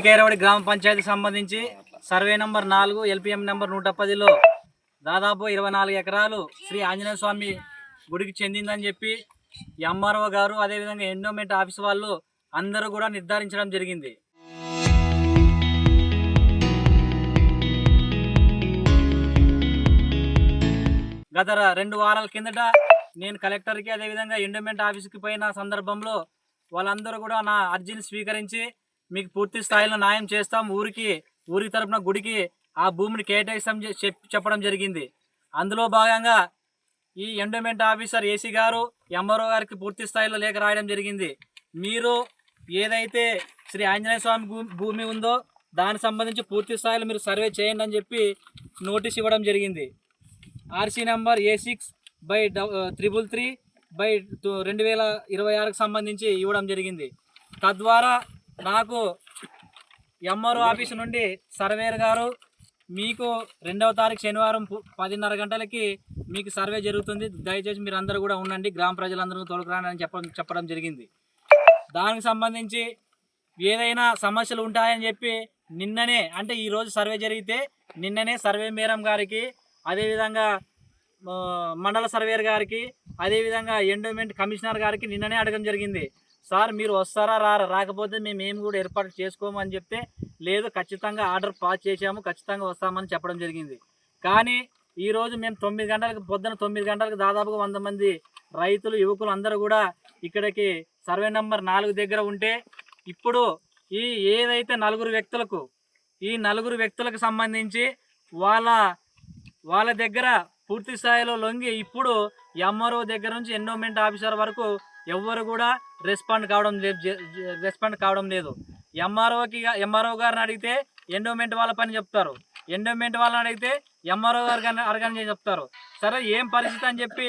కేరవడి గ్రామ పంచాయతీ సంబంధించి survey number 4 LPM number 110లో దాదాపు 24 ఎకరాలు శ్రీ ఆంజనేయ స్వామి గుడికి చెందిందని చెప్పి ఎంఆర్ఓ గారు అదేవిధంగా ఎండోమెంట్ ఆఫీస్ వాళ్ళు అందరూ కూడా నిర్ధారించడం జరిగింది. గత 2 వారాల కిందట నేను కలెక్టర్కి అదేవిధంగా ఎండోమెంట్ ఆఫీస్కి పోయిన సందర్భంలో వాళ్ళందరూ కూడా నా అర్జీని స్వీకరించి మీకు పూర్తి స్థాయిలో న్యాయం చేస్తాం, ఊరి తరపున గుడికి ఆ భూమిని కేటాయిస్తాం చెప్పడం జరిగింది. అందులో భాగంగా ఈ ఎండోమెంట్ ఆఫీసర్ ఏసీ గారు ఎంఆర్ఓ గారికి పూర్తి స్థాయిలో లేఖ రాయడం జరిగింది. మీరు ఏదైతే శ్రీ ఆంజనేయ స్వామి భూమి ఉందో దానికి సంబంధించి పూర్తి స్థాయిలో మీరు సర్వే చేయండి అని చెప్పి నోటీస్ ఇవ్వడం జరిగింది. ఆర్సీ నెంబర్ A6/333/2026కి సంబంధించి ఇవ్వడం జరిగింది. తద్వారా నాకు ఎంఆర్ఓ ఆఫీస్ నుండి సర్వేయర్ గారు మీకు 2వ తారీఖు శనివారం 10:30 గంటలకి మీకు సర్వే జరుగుతుంది, దయచేసి మీరు అందరూ కూడా ఉండండి, గ్రామ ప్రజలందరూ తోలుకురాని అని చెప్పడం జరిగింది. దానికి సంబంధించి ఏదైనా సమస్యలు ఉంటాయని చెప్పి నిన్ననే, అంటే ఈరోజు సర్వే జరిగితే నిన్ననే సర్వే మేరం గారికి అదేవిధంగా మండల సర్వేయర్ గారికి అదేవిధంగా ఎండోమెంట్ కమిషనర్ గారికి నిన్ననే అడగడం జరిగింది. సార్ మీరు వస్తారా రాకపోతే మేము కూడా ఏర్పాటు చేసుకోము అని చెప్తే, లేదు ఖచ్చితంగా ఆర్డర్ పాస్ చేసాము, ఖచ్చితంగా వస్తామని చెప్పడం జరిగింది. కానీ ఈరోజు మేము పొద్దున 9 గంటలకు దాదాపుగా 100 మంది రైతులు యువకులు అందరూ కూడా ఇక్కడికి సర్వే నెంబర్ 4 దగ్గర ఉంటే, ఇప్పుడు ఏదైతే 4 వ్యక్తులకు సంబంధించి వాళ్ళ దగ్గర పూర్తి స్థాయిలో లొంగి ఇప్పుడు ఎంఆర్ఓ దగ్గర నుంచి ఎండోమెంట్ ఆఫీసర్ వరకు ఎవ్వరు కూడా రెస్పాండ్ కావడం లేదు. ఎంఆర్ఓ గారిని అడిగితే ఎండోమెంట్ వాళ్ళ పని చెప్తారు, ఎండోమెంట్ వాళ్ళని అడిగితే ఎంఆర్ఓ గారు అడగని చెప్తారు. సరే ఏం పరిస్థితి అని చెప్పి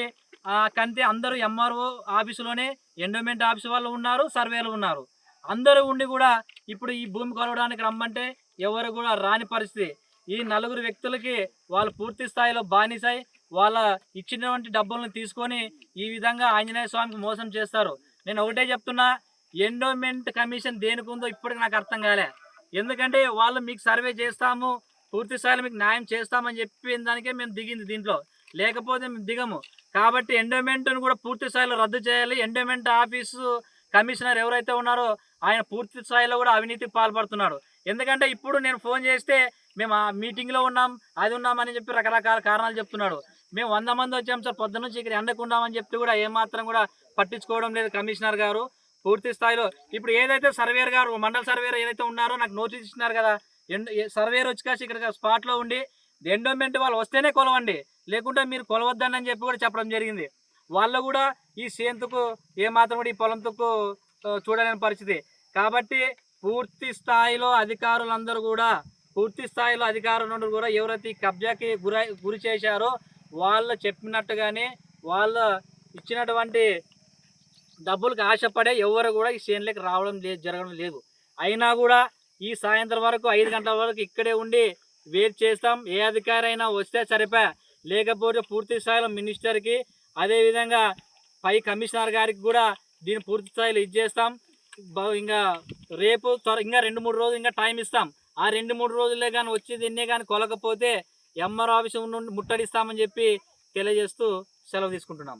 కంటే అందరూ ఎంఆర్ఓ ఆఫీసులోనే ఎండోమెంట్ ఆఫీసు వాళ్ళు ఉన్నారు, సర్వేలు ఉన్నారు. అందరూ ఉండి కూడా ఇప్పుడు ఈ భూమి కొలవడానికి రమ్మంటే ఎవరు కూడా రాని పరిస్థితి. ఈ 4 వ్యక్తులకి వాళ్ళు పూర్తి స్థాయిలో బానిసై వాళ్ళ ఇచ్చినటువంటి డబ్బులను తీసుకొని ఈ విధంగా ఆంజనేయ స్వామికి మోసం చేస్తారు. నేను ఒకటే చెప్తున్నా, ఎండోమెంట్ కమిషన్ దేనికి ఉందో ఇప్పటికి నాకు అర్థం కాలే. ఎందుకంటే వాళ్ళు మీకు సర్వే చేస్తాము, పూర్తి స్థాయిలో మీకు న్యాయం చేస్తామని చెప్పిన దానికే మేము దిగింది దీంట్లో, లేకపోతే మేము దిగము. కాబట్టి ఎండోమెంట్ను కూడా పూర్తి స్థాయిలో రద్దు చేయాలి. ఎండోమెంట్ ఆఫీసు కమిషనర్ ఎవరైతే ఉన్నారో ఆయన పూర్తి స్థాయిలో కూడా అవినీతికి పాల్పడుతున్నాడు. ఎందుకంటే ఇప్పుడు నేను ఫోన్ చేస్తే మేము ఆ మీటింగ్లో ఉన్నాం, అది ఉన్నామని చెప్పి రకరకాల కారణాలు చెప్తున్నాడు. మేము 100 మంది వచ్చాం సార్, పొద్దున్న నుంచి ఇక్కడ ఎండకుండామని చెప్తే కూడా ఏమాత్రం కూడా పట్టించుకోవడం లేదు కమిషనర్ గారు పూర్తి స్థాయిలో. ఇప్పుడు ఏదైతే సర్వేయర్ గారు, మండల సర్వేయర్ ఏదైతే ఉన్నారో నాకు నోటీస్ ఇచ్చినారు కదా, సర్వేయర్ వచ్చి కాసి ఇక్కడ స్పాట్లో ఉండి ఎండోమెంట్ వాళ్ళు వస్తేనే కొలవండి, లేకుంటే మీరు కొలవద్దని అని చెప్పి కూడా చెప్పడం జరిగింది. వాళ్ళు కూడా ఈ సేంతుకు ఏమాత్రం కూడా ఈ పొలంతుకు చూడలేని పరిస్థితి. కాబట్టి పూర్తి స్థాయిలో అధికారులందరూ కూడా ఎవరైతే ఈ కబ్జాకి గురి చేశారో వాళ్ళు చెప్పినట్టుగానే వాళ్ళు ఇచ్చినటువంటి డబ్బులకు ఆశపడే ఎవరు కూడా ఈ చేనులోకి జరగడం లేదు. అయినా కూడా ఈ సాయంత్రం వరకు 5 గంటల వరకు ఇక్కడే ఉండి వెయిట్ చేస్తాం. ఏ అధికారి అయినా వస్తే సరిపా, లేకపోతే పూర్తి స్థాయిలో మినిస్టర్కి అదేవిధంగా పై కమిషనర్ గారికి కూడా దీన్ని పూర్తి స్థాయిలో ఇచ్చేస్తాం. ఇంకా రేపు ఇంకా 2-3 రోజులు ఇంకా టైం ఇస్తాం. ఆ 2-3 రోజులే కానీ వచ్చి దీన్నే కానీ కొలకపోతే ఎంఆర్ఓ ఆఫీసు నుండి ముట్టడిస్తామని చెప్పి తెలియజేస్తూ సెలవు తీసుకుంటున్నాం.